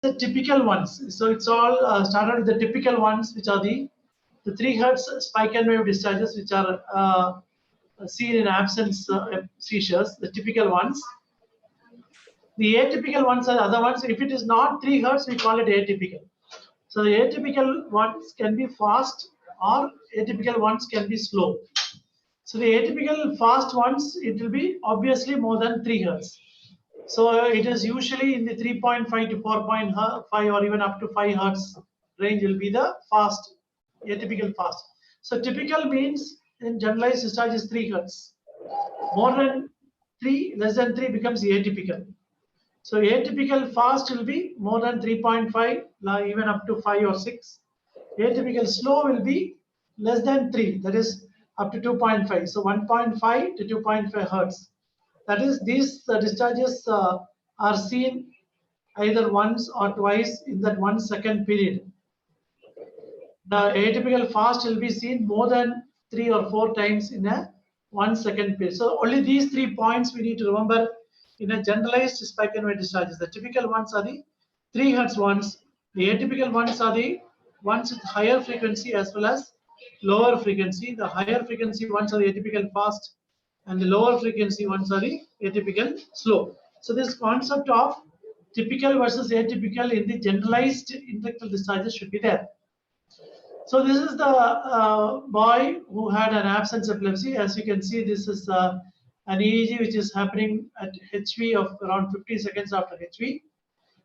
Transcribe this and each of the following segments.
the typical ones. So it's all started with the typical ones, which are the 3 hertz spike and wave discharges, which are seen in absence seizures, the typical ones. The atypical ones are the other ones. If it is not 3 hertz, we call it atypical. So the atypical ones can be fast or atypical ones can be slow. So the atypical fast ones, it will be obviously more than 3 hertz. So it is usually in the 3.5 to 4.5 or even up to 5 hertz range will be the fast, atypical fast. So typical means in generalized discharge is 3 hertz. More than 3, less than 3 becomes atypical. So atypical fast will be more than 3.5, even up to 5 or 6. Atypical slow will be less than 3, that is up to 2.5. So 1.5 to 2.5 hertz. That is, these discharges are seen either once or twice in that 1 second period. The atypical fast will be seen more than 3 or 4 times in a 1 second period. So only these 3 points we need to remember in a generalized spike and wave discharges. The typical ones are the 3 hertz ones. The atypical ones are the ones with higher frequency as well as lower frequency. The higher frequency ones are the atypical fast, and the lower frequency ones are the atypical slow. So this concept of typical versus atypical in the generalized interictal discharges should be there. So this is the boy who had an absence epilepsy. As you can see, this is an EEG which is happening at HV of around 50 seconds after HV.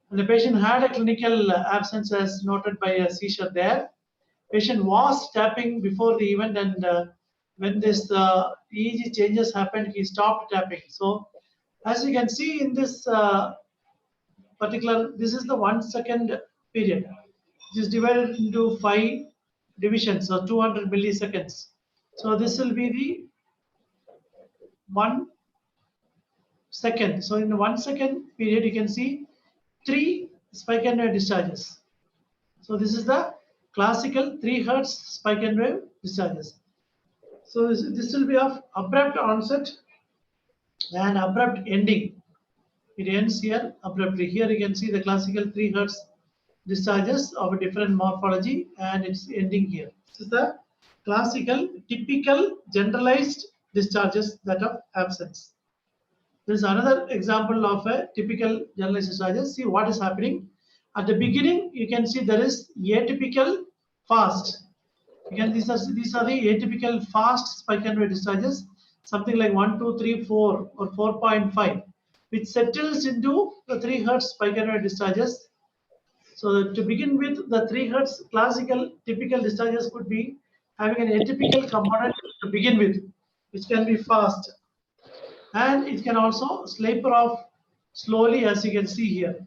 And the patient had a clinical absence as noted by a seizure there. Patient was tapping before the event, and when this EEG changes happened, he stopped tapping. So as you can see in this particular, this is the 1 second period. It is divided into 5 divisions, so 200 milliseconds. So this will be the 1 second. So in the 1 second period, you can see 3 spike and wave discharges. So this is the classical 3 hertz spike and wave discharges. So this will be of abrupt onset and abrupt ending. It ends here abruptly. Here you can see the classical 3 hertz discharges of a different morphology, and it's ending here. This is the classical, typical, generalized discharges that of absence. This is another example of a typical generalized discharges. See what is happening. At the beginning, you can see there is atypical fast. Again, these are the atypical fast spike and wave discharges, something like 1, 2, 3, 4 or 4.5, which settles into the 3 hertz spike and wave discharges. So to begin with, the 3 hertz classical typical discharges could be having an atypical component to begin with, which can be fast, and it can also slaper off slowly, as you can see here.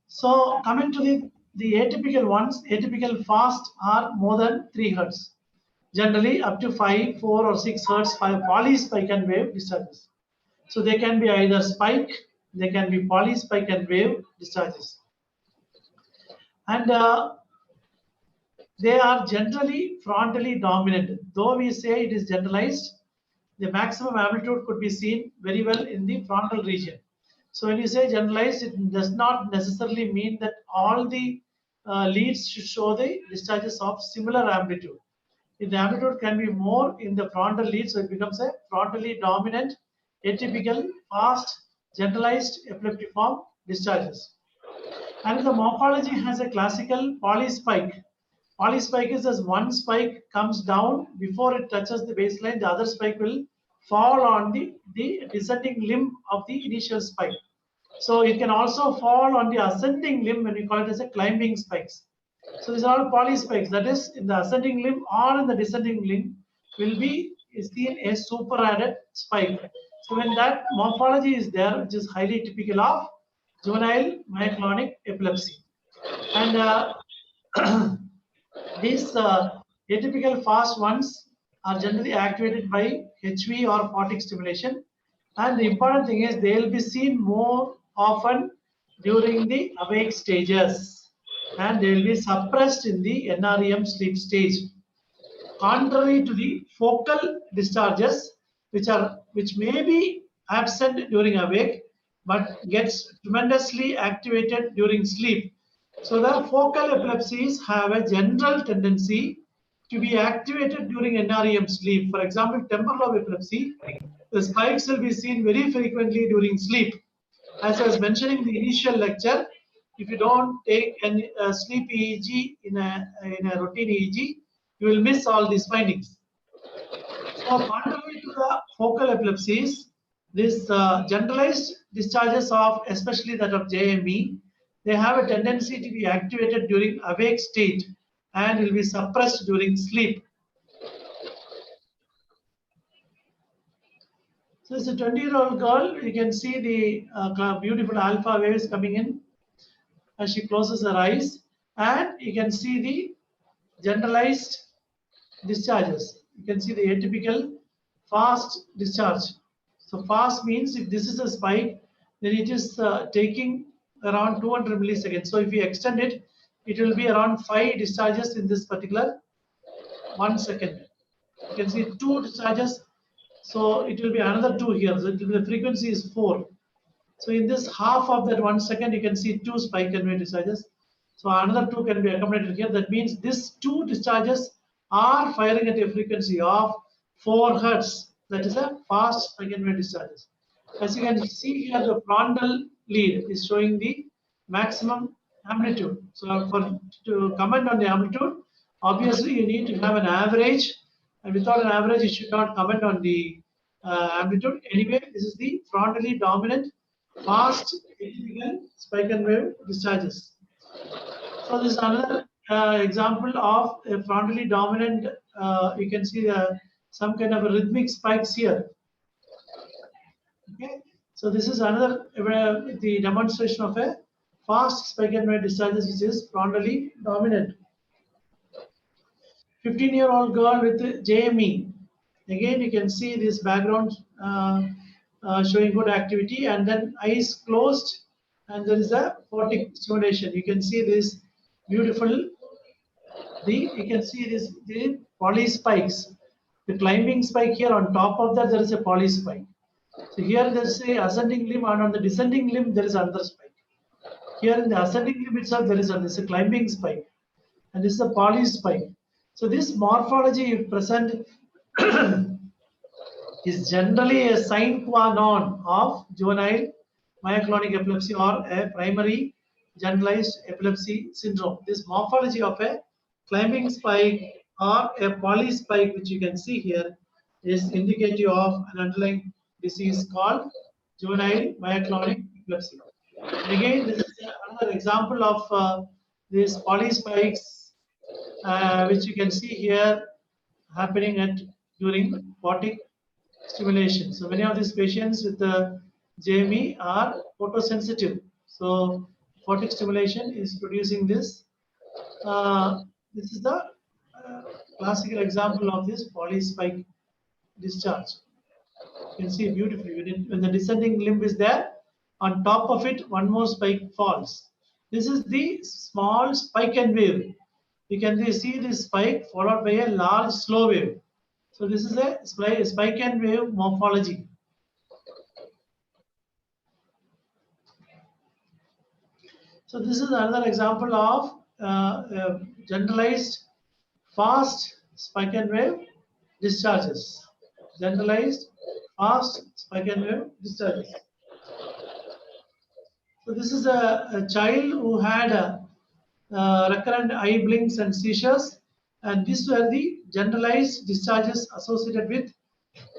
So coming to the atypical ones, atypical fast are more than 3 hertz, generally up to 5, 4 or 6 hertz for poly spike and wave discharges. So they can be either spike, they can be poly spike and wave discharges. And they are generally frontally dominant. Though we say it is generalized, the maximum amplitude could be seen very well in the frontal region. So when you say generalized, it does not necessarily mean that all the leads should show the discharges of similar amplitude. If the amplitude can be more in the frontal lead, so it becomes a frontally dominant, atypical, fast, generalized epileptiform discharges. And the morphology has a classical polyspike. Polyspike is as one spike comes down before it touches the baseline, the other spike will fall on the descending limb of the initial spike. So it can also fall on the ascending limb when we call it as a climbing spikes. So these are all polyspikes, that is in the ascending limb or in the descending limb will be seen a superadded spike. So when that morphology is there, which is highly typical of juvenile myoclonic epilepsy. And these atypical fast ones are generally activated by HV or photic stimulation. And the important thing is they will be seen more often during the awake stages, and they will be suppressed in the NREM sleep stage. Contrary to the focal discharges, which may be absent during awake, but gets tremendously activated during sleep. So the focal epilepsies have a general tendency to be activated during NREM sleep. For example, temporal lobe epilepsy, the spikes will be seen very frequently during sleep. As I was mentioning in the initial lecture, if you don't take a sleep EEG in a routine EEG, you will miss all these findings. So, contrary to the focal epilepsies, this generalized discharges of, especially that of JME, they have a tendency to be activated during awake state and will be suppressed during sleep. So, it's a 20-year-old girl. You can see the beautiful alpha waves coming in as she closes her eyes, and you can see the generalized discharges. You can see the atypical fast discharge. So fast means if this is a spike, then it is taking around 200 milliseconds. So if we extend it, it will be around 5 discharges in this particular 1 second. You can see 2 discharges. So it will be another 2 here. So the frequency is 4. So in this half of that 1 second, you can see 2 spike convey discharges. So another 2 can be accommodated here. That means these 2 discharges are firing at a frequency of 4 hertz. That is a fast spike convey discharges. As you can see here, the frontal lead is showing the maximum amplitude. So to comment on the amplitude, obviously you need to have an average, and without an average, you should not comment on the amplitude. Anyway, this is the frontally dominant fast atypical spike and wave discharges. So this is another example of a frontally dominant. You can see some kind of a rhythmic spikes here. Okay, so this is another the demonstration of a fast spike and wave discharges, which is frontally dominant. 15-year-old girl with JME. Again, you can see this background showing good activity, and then eyes closed, and there is a photic stimulation. You can see this beautiful. You can see this the poly spikes. The climbing spike here on top of that there is a poly spike. So here there is a ascending limb, and on the descending limb there is another spike. Here in the ascending limb itself there is a climbing spike, and this is a poly spike. So this morphology present is generally a sine qua non of juvenile myoclonic epilepsy or a primary generalized epilepsy syndrome. This morphology of a climbing spike or a poly spike, which you can see here, is indicative of an underlying disease called juvenile myoclonic epilepsy. And again, this is another example of these poly spikes, which you can see here happening during photic stimulation. So many of these patients with the JME are photosensitive. So photic stimulation is producing this. This is the classical example of this polyspike discharge. You can see beautifully when the descending limb is there, on top of it one more spike falls. This is the small spike and wave. You can see this spike followed by a large slow wave. So this is a spike and wave morphology. So this is another example of generalized fast spike and wave discharges. Generalized fast spike and wave discharges. So this is a child who had recurrent eye blinks and seizures, and these were the generalized discharges associated with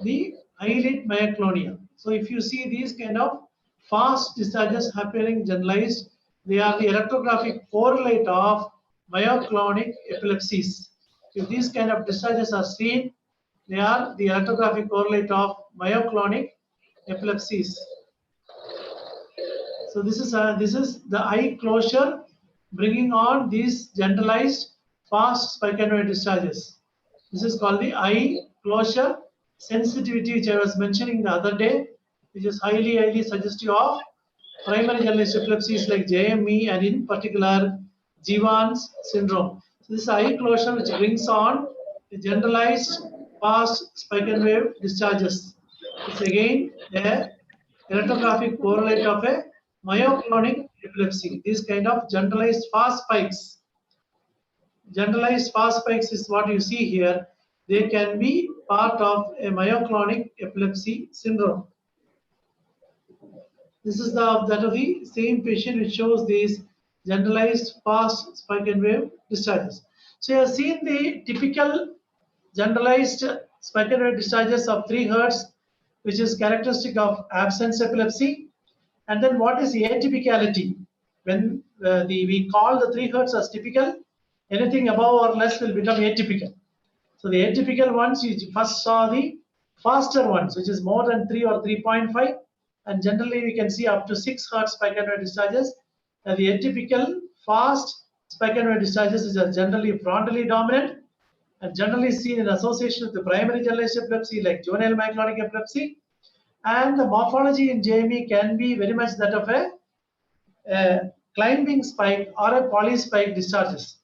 the eyelid myoclonia. So if you see these kind of fast discharges happening generalized, they are the electrographic correlate of myoclonic epilepsies. If these kind of discharges are seen, they are the electrographic correlate of myoclonic epilepsies. So this is the eye closure bringing on these generalized fast spike and wave discharges. This is called the eye closure sensitivity, which I was mentioning the other day, which is highly suggestive of primary generalized epilepsies like JME and in particular Jivan's syndrome. So this eye closure which brings on the generalized fast spike and wave discharges. It's again a electrographic correlate of a myoclonic epilepsy. These kind of generalized fast spikes. Generalized fast spikes is what you see here. They can be part of a myoclonic epilepsy syndrome. This is that of the same patient which shows these generalized fast spike and wave discharges. So you have seen the typical generalized spike and wave discharges of 3 Hz, which is characteristic of absence epilepsy. And then what is atypicality? When we call the 3 Hz as typical, anything above or less will become atypical. So the atypical ones, you first saw the faster ones, which is more than 3 or 3.5. And generally we can see up to 6 Hz spike and wave discharges. And the atypical fast spike and wave discharges is generally frontally dominant and generally seen in association with the primary generalized epilepsy like juvenile myoclonic epilepsy. And the morphology in JME can be very much that of a climbing spike or a polyspike discharges.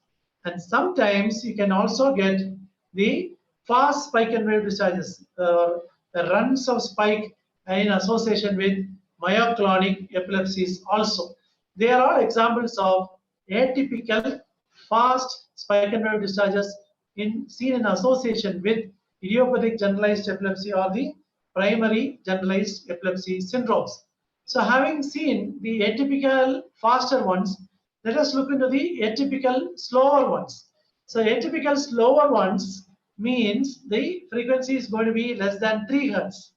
And sometimes you can also get the fast spike and wave discharges, the runs of spike in association with myoclonic epilepsies also. They are all examples of atypical fast spike and wave discharges seen in association with idiopathic generalized epilepsy or the primary generalized epilepsy syndromes. So having seen the atypical faster ones, let us look into the atypical slower ones. So atypical slower ones means the frequency is going to be less than 3 Hz.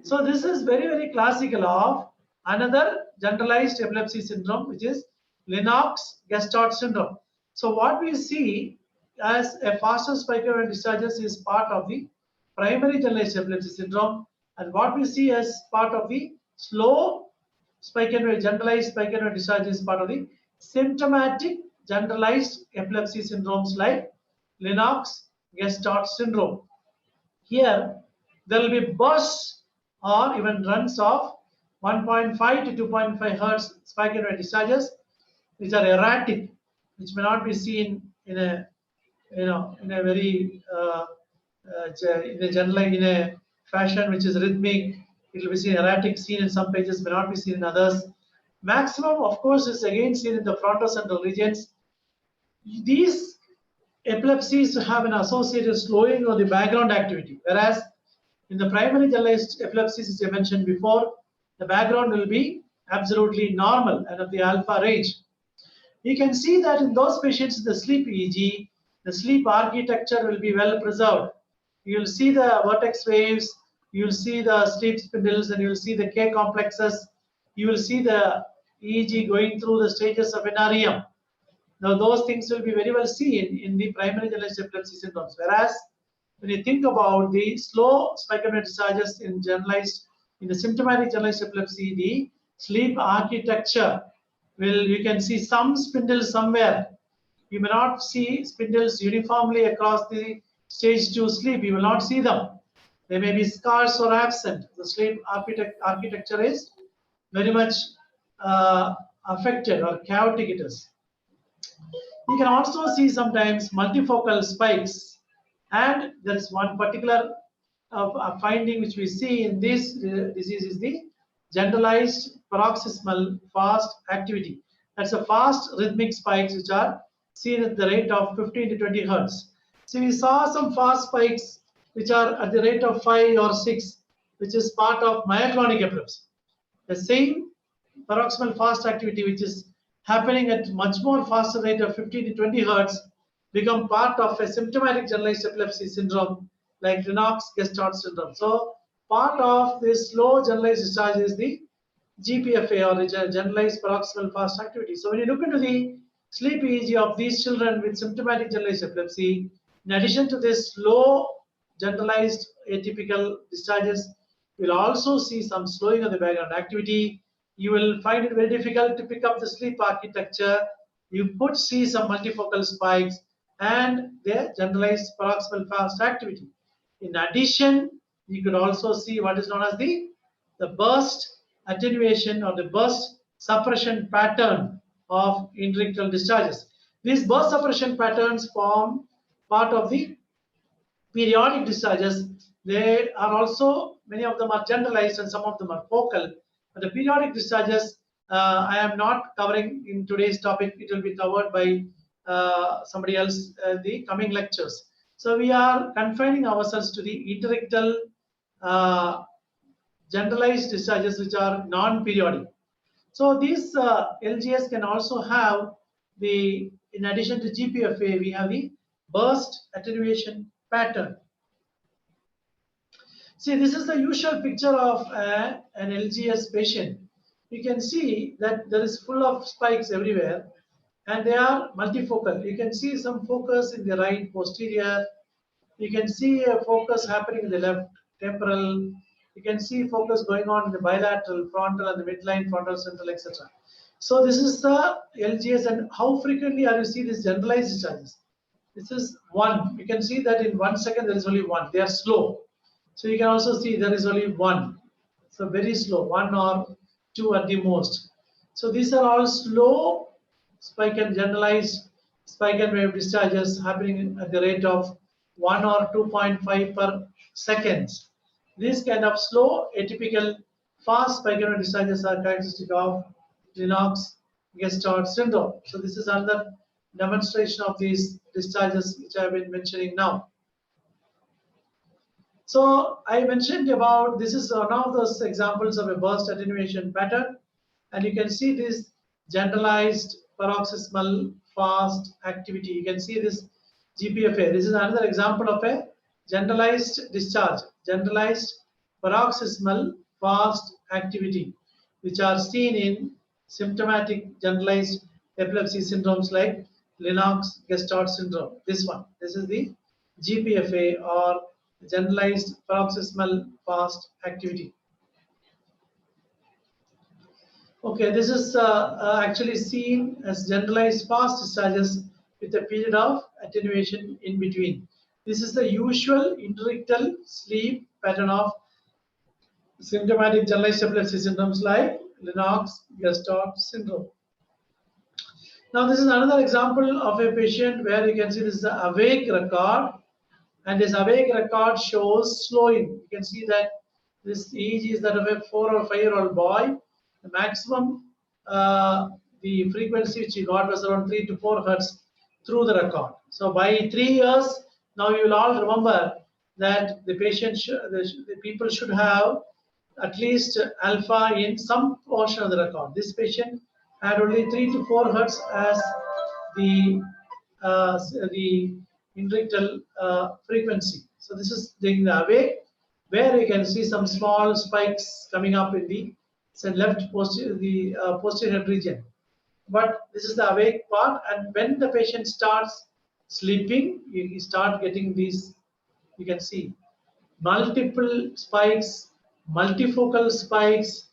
So this is very, very classical of another generalized epilepsy syndrome, which is Lennox-Gastaut syndrome. So what we see as a faster spike and wave discharges is part of the primary generalized epilepsy syndrome, and what we see as part of the slow spike and wave, generalized spike and wave discharge is part of the symptomatic generalized epilepsy syndromes like Lennox-Gastaut syndrome. Here, there will be bursts or even runs of 1.5 to 2.5 Hz spike and wave discharges, which are erratic, which may not be seen in a in a very in a fashion which is rhythmic. It will be seen erratic, seen in some pages, may not be seen in others. Maximum, of course, is again seen in the frontocentral regions. These epilepsies have an associated slowing of the background activity, whereas in the primary generalized epilepsies, as I mentioned before, the background will be absolutely normal and of the alpha range. You can see that in those patients, the sleep EEG, the sleep architecture will be well preserved. You will see the vertex waves, you will see the sleep spindles, and you will see the K complexes. You will see the EEG going through the stages of NREM. Now, those things will be very well seen in the primary generalized epilepsy syndromes. Whereas, when you think about the slow spike and wave discharges in the symptomatic generalized epilepsy, the sleep architecture you can see some spindles somewhere. You may not see spindles uniformly across the stage 2 sleep. You will not see them. They may be scarce or absent. The sleep architecture is very much affected or chaotic it is. You can also see sometimes multifocal spikes. And there is one particular finding which we see in this disease is the generalized paroxysmal fast activity. That's a fast rhythmic spikes which are seen at the rate of 15 to 20 Hertz. So we saw some fast spikes which are at the rate of 5 or 6, which is part of myoclonic epilepsy. The same paroxysmal fast activity which is happening at much more faster rate of 15 to 20 Hertz become part of a symptomatic generalized epilepsy syndrome like Lennox-Gastaut syndrome. So part of this slow generalized discharge is the GPFA or the generalized paroxysmal fast activity. So when you look into the sleep EEG of these children with symptomatic generalized epilepsy, in addition to this slow generalized atypical discharges, you will also see some slowing of the background activity. You will find it very difficult to pick up the sleep architecture. You could see some multifocal spikes and their generalized paroxysmal fast activity. In addition, you could also see what is known as the burst attenuation or the burst suppression pattern of interictal discharges. These burst suppression patterns form part of the periodic discharges. They are also, many of them are generalized and some of them are focal. But the periodic discharges, I am not covering in today's topic. It will be covered by somebody else the coming lectures. So we are confining ourselves to the interictal generalized discharges, which are non-periodic. So these LGS can also have the, in addition to GPFA, we have the burst attenuation pattern. See, this is the usual picture of an LGS patient. You can see that there is full of spikes everywhere, and they are multifocal. You can see some focus in the right posterior. You can see a focus happening in the left temporal. You can see focus going on in the bilateral, frontal, and the midline, frontal, central, etc. So this is the LGS, and how frequently are you see these generalized discharges? This is one. You can see that in 1 second there is only one. They are slow. So you can also see there is only one. So very slow, one or two at the most. So these are all slow spike and generalized spike and wave discharges happening at the rate of 1 or 2.5 per seconds. These kind of slow, atypical, fast spike and wave discharges are characteristic of Lennox-Gastaut syndrome. So this is another demonstration of these discharges which I have been mentioning now. So I mentioned about, this is one of those examples of a burst attenuation pattern, and you can see this generalized paroxysmal fast activity. You can see this GPFA. This is another example of a generalized discharge, generalized paroxysmal fast activity, which are seen in symptomatic generalized epilepsy syndromes like Lennox-Gastaut syndrome. This one, this is the GPFA, or generalized paroxysmal fast activity. Okay, this is actually seen as generalized fast discharges with a period of attenuation in between. This is the usual interictal sleep pattern of symptomatic generalized epilepsy syndromes like Lennox-Gastaut syndrome. Now, this is another example of a patient where you can see this is the awake record, and this awake record shows slowing. You can see that this EEG is that of a 4 or 5-year-old boy. The maximum, the frequency which he got was around 3 to 4 hertz through the record. So by 3 years, now you will all remember that the patient, the people should have at least alpha in some portion of the record. This patient had only 3 to 4 hertz as the interictal frequency. So this is during the awake, where you can see some small spikes coming up in the left posterior, the posterior head region. But this is the awake part, and when the patient starts sleeping, you start getting these, you can see multiple spikes, multifocal spikes.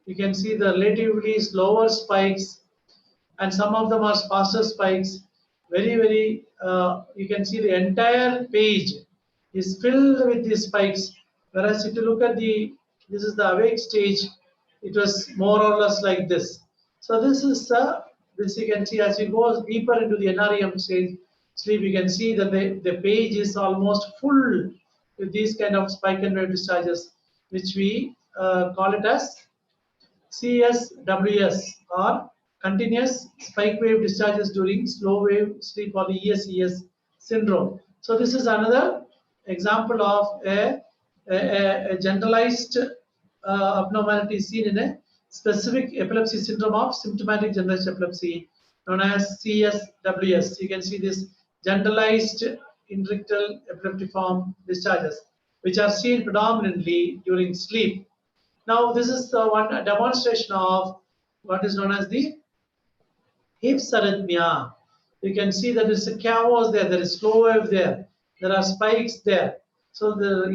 You can see the relatively slower spikes, and some of them are faster spikes. Very, you can see the entire page is filled with these spikes. Whereas if you look at this is the awake stage, it was more or less like this. So this is this you can see as you go deeper into the NREM stage sleep, you can see that the page is almost full with these kind of spike and wave discharges, which we call it as CSWS, or continuous spike wave discharges during slow wave sleep, or the ESES syndrome. So this is another example of a generalized abnormality seen in a specific epilepsy syndrome of symptomatic generalized epilepsy known as CSWS. You can see this generalized interictal epileptiform discharges, which are seen predominantly during sleep. Now, this is one demonstration of what is known as the hips arrhythmia. You can see that there's a chaos there, there is slow wave there, there are spikes there. So there's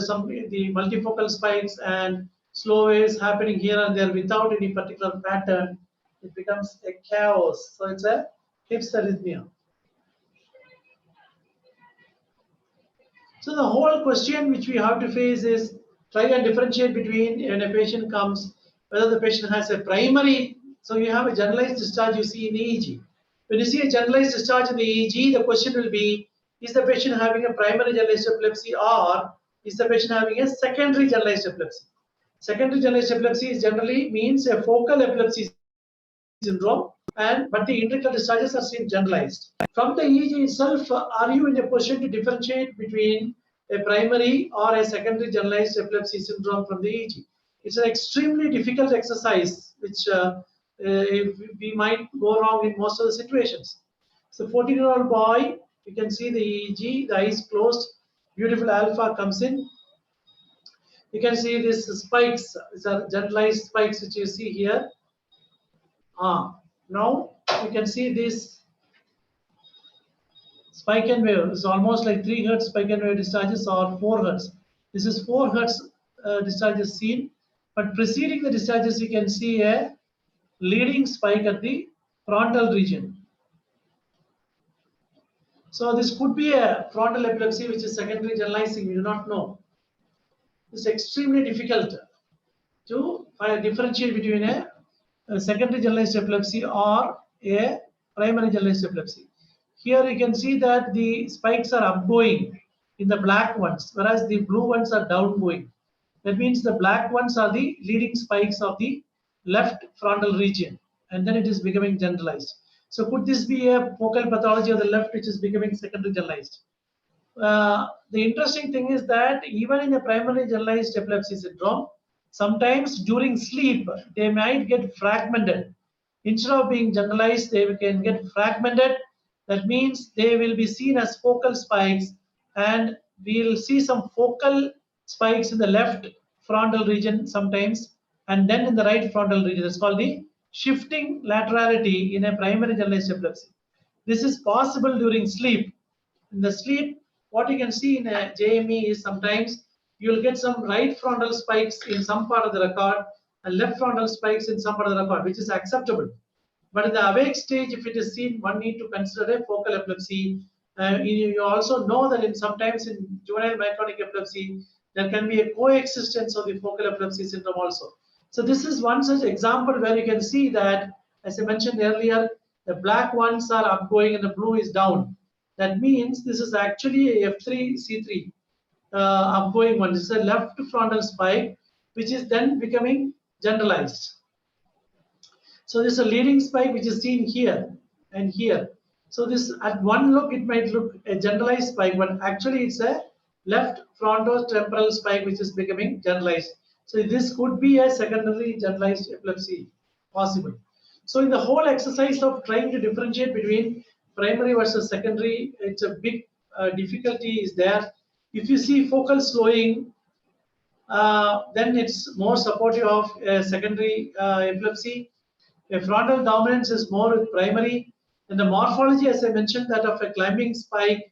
the multifocal spikes and slow waves happening here and there without any particular pattern. It becomes a chaos. So it's a hips arrhythmia. So the whole question which we have to face is try and differentiate between when a patient comes, whether the patient has a primary. So you have a generalized discharge you see in EEG. When you see a generalized discharge in the EEG, the question will be, is the patient having a primary generalized epilepsy, or is the patient having a secondary generalized epilepsy? Secondary generalized epilepsy is generally means a focal epilepsy syndrome, and but the intracranial discharges are seen generalized. From the EEG itself, are you in a position to differentiate between a primary or a secondary generalized epilepsy syndrome from the EEG? It's an extremely difficult exercise, which we might go wrong in most of the situations. So 14-year-old boy, you can see the EEG, the eyes closed, beautiful alpha comes in. You can see these spikes, these are generalized spikes which you see here. Now you can see this spike and wave is almost like 3 hertz spike and wave discharges or 4 hertz. This is 4 hertz discharges seen, but preceding the discharges you can see a leading spike at the frontal region. So this could be a frontal epilepsy which is secondary generalizing, we do not know. It's extremely difficult to differentiate between a secondary generalized epilepsy or a primary generalized epilepsy. Here you can see that the spikes are upgoing in the black ones, whereas the blue ones are downgoing. That means the black ones are the leading spikes of the left frontal region, and then it is becoming generalized. So could this be a focal pathology of the left which is becoming secondary generalized? The interesting thing is that even in a primary generalized epilepsy syndrome, sometimes during sleep they might get fragmented. Instead of being generalized, they can get fragmented. That means they will be seen as focal spikes, and we'll see some focal spikes in the left frontal region sometimes, and then in the right frontal region. It's called the shifting laterality in a primary generalized epilepsy. This is possible during sleep. In the sleep, what you can see in a JME is sometimes you'll get some right frontal spikes in some part of the record and left frontal spikes in some part of the record, which is acceptable. But in the awake stage, if it is seen, one need to consider a focal epilepsy. You also know that in sometimes in juvenile myoclonic epilepsy, there can be a coexistence of the focal epilepsy syndrome also. So this is one such example where you can see that, as I mentioned earlier, the black ones are upgoing and the blue is down. That means this is actually a F3C3 upgoing one. This is a left frontal spike, which is then becoming generalized. So this is a leading spike which is seen here and here. So this at one look it might look a generalized spike, but actually it's a left frontotemporal spike which is becoming generalized. So this could be a secondary generalized epilepsy possible. So in the whole exercise of trying to differentiate between primary versus secondary, it's a big difficulty is there. If you see focal slowing, then it's more supportive of secondary epilepsy. A frontal dominance is more with primary, and the morphology, as I mentioned, that of a climbing spike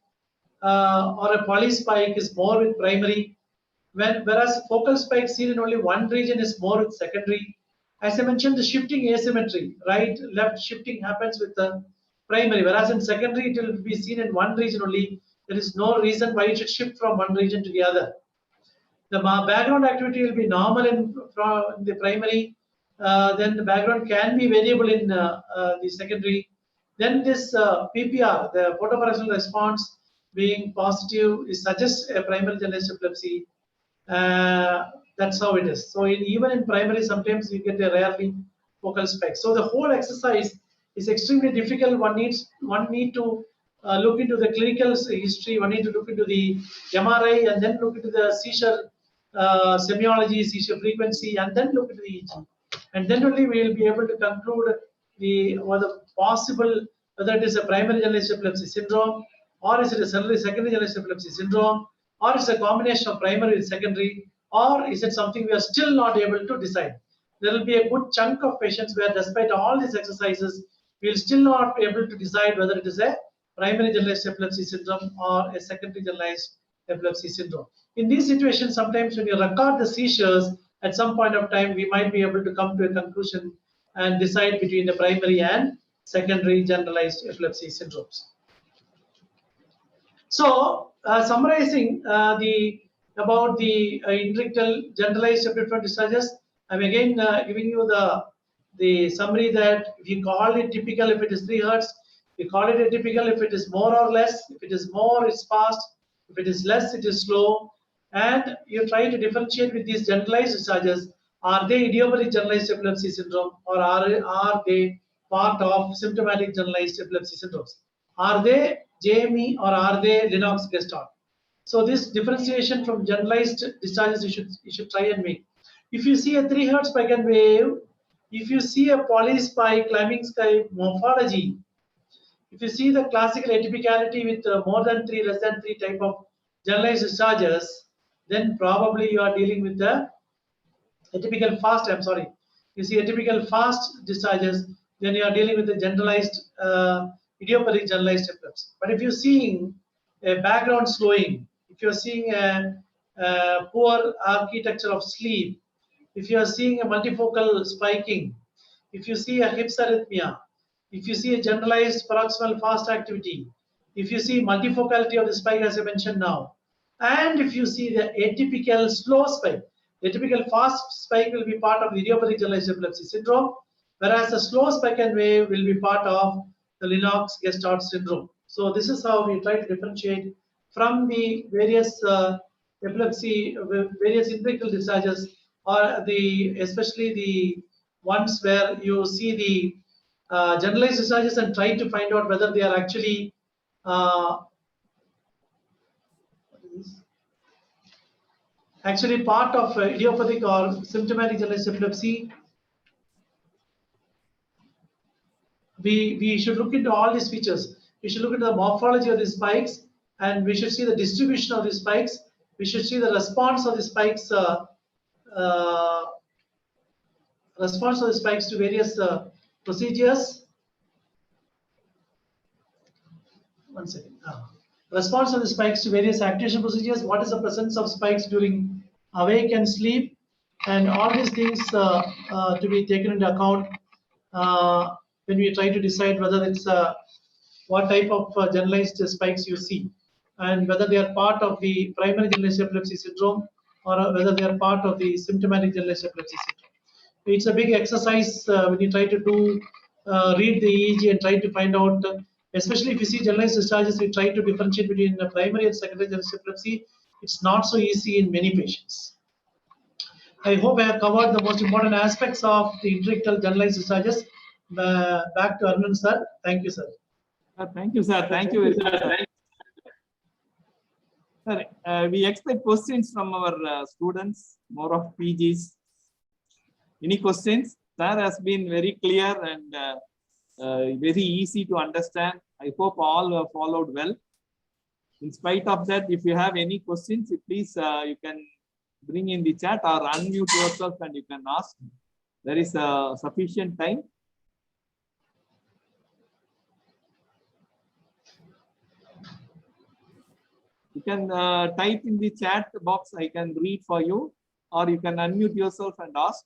or a poly spike is more with primary, whereas focal spike seen in only one region is more with secondary. As I mentioned, the shifting asymmetry, right, left shifting happens with the primary, whereas in secondary it will be seen in one region only. There is no reason why it should shift from one region to the other. The background activity will be normal in the primary. Then the background can be variable in the secondary. Then this PPR, the photoparoxysmal response, being positive, it suggests a primary generalized epilepsy. That's how it is. So even in primary, sometimes you get a rarely focal spike. So the whole exercise is extremely difficult. One need to look into the clinical history. One need to look into the MRI and then look into the seizure semiology, seizure frequency, and then look into the EEG. And then only we will be able to conclude the possible whether it is a primary generalized epilepsy syndrome, or is it a secondary generalized epilepsy syndrome, or is it a combination of primary and secondary, or is it something we are still not able to decide. There will be a good chunk of patients where, despite all these exercises, we will still not be able to decide whether it is a primary generalized epilepsy syndrome or a secondary generalized epilepsy syndrome. In these situations, sometimes when you record the seizures, at some point of time, we might be able to come to a conclusion and decide between the primary and secondary generalized epilepsy syndromes. So, summarizing about the Interictal generalized epileptic discharges, I'm again giving you the summary that if you call it typical if it is 3 hertz, we call it atypical if it is more or less. If it is more, it's fast. If it is less, it is slow. And you try to differentiate with these generalized discharges. Are they idiopathic generalized epilepsy syndrome, or are they part of symptomatic generalized epilepsy syndromes? Are they JME or are they Lennox Gastaut? So this differentiation from generalized discharges you should try and make. If you see a 3 Hz spike and wave, if you see a polyspike climbing sky morphology, if you see the classical atypicality with more than 3, less than 3 type of generalized discharges, then probably you are dealing with the atypical fast, I'm sorry, you see atypical fast discharges, then you are dealing with the generalized, idiopathic generalized epilepsy. But if you're seeing a background slowing, if you're seeing a poor architecture of sleep, if you are seeing a multifocal spiking, if you see a hips arrhythmia, if you see a generalized paroxysmal fast activity, if you see multifocality of the spike as I mentioned now, and if you see the atypical slow spike, the atypical fast spike will be part of the idiopathic generalized epilepsy syndrome, whereas the slow spike and wave will be part of the Lennox Gastaut syndrome. So this is how we try to differentiate from the various epilepsy, various Interictal discharges, or the especially the ones where you see the generalized discharges and try to find out whether they are actually uh, actually part of idiopathic or symptomatic generalized epilepsy. We should look into all these features. We should look into the morphology of the spikes, and we should see the distribution of the spikes. We should see the response of the spikes, uh, response of the spikes to various procedures. One second. Response of the spikes to various activation procedures. What is the presence of spikes during awake and sleep? And all these things to be taken into account when we try to decide whether it's what type of generalized spikes you see, and whether they are part of the primary generalized epilepsy syndrome, or whether they are part of the symptomatic generalized epilepsy syndrome. It's a big exercise when you try to do read the EEG and try to find out, especially if you see generalized discharges, we try to differentiate between the primary and secondary generalized epilepsy. It's not so easy in many patients. I hope I have covered the most important aspects of the interictal generalized discharges. Back to Arvind sir. Thank you, sir. Thank you, sir. Thank you very much. Sir, we expect questions from our students, more of PGs. Any questions? Sir has been very clear and very easy to understand. I hope all followed well. In spite of that, if you have any questions, please you can bring in the chat or unmute yourself and you can ask. There is sufficient time. You can type in the chat box, I can read for you, or you can unmute yourself and ask.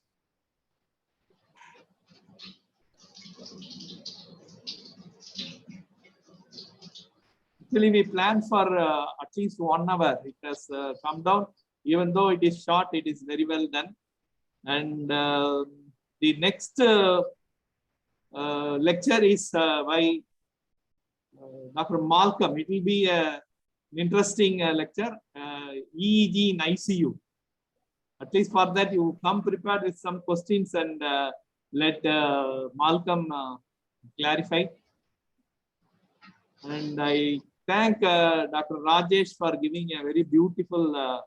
Actually, we planned for at least 1 hour. It has come down. Even though it is short, it is very well done. And the next lecture is by Dr. Malcolm. It will be an interesting lecture, EEG in ICU. At least for that, you come prepared with some questions and let Malcolm clarify. And I thank Dr. Rajesh for giving a very beautiful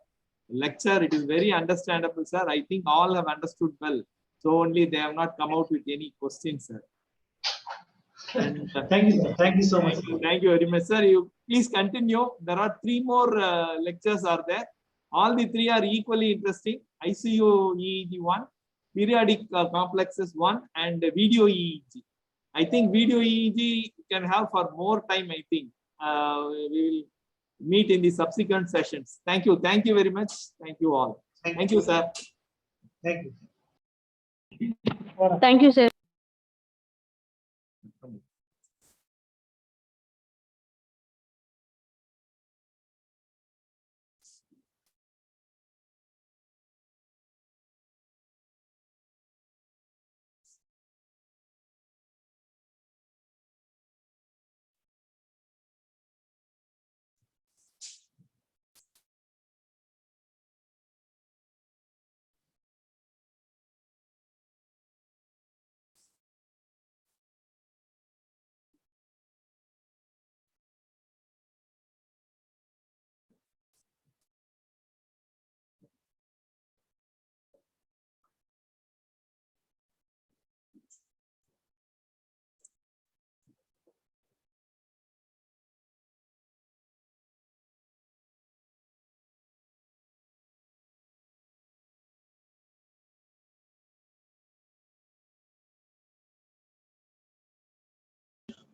lecture. It is very understandable, sir. I think all have understood well. So only they have not come out with any questions, sir. And, thank you, sir. Thank you so much. Thank you very much, sir. You please continue. There are 3 more lectures are there. All the 3 are equally interesting. ICU EEG 1, periodic complexes 1, and video EEG. I think video EEG can have for more time, I think. We will meet in the subsequent sessions. Thank you. Thank you very much. Thank you all. Thank you, sir. Thank you. Thank you, sir.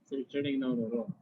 filtering down the row.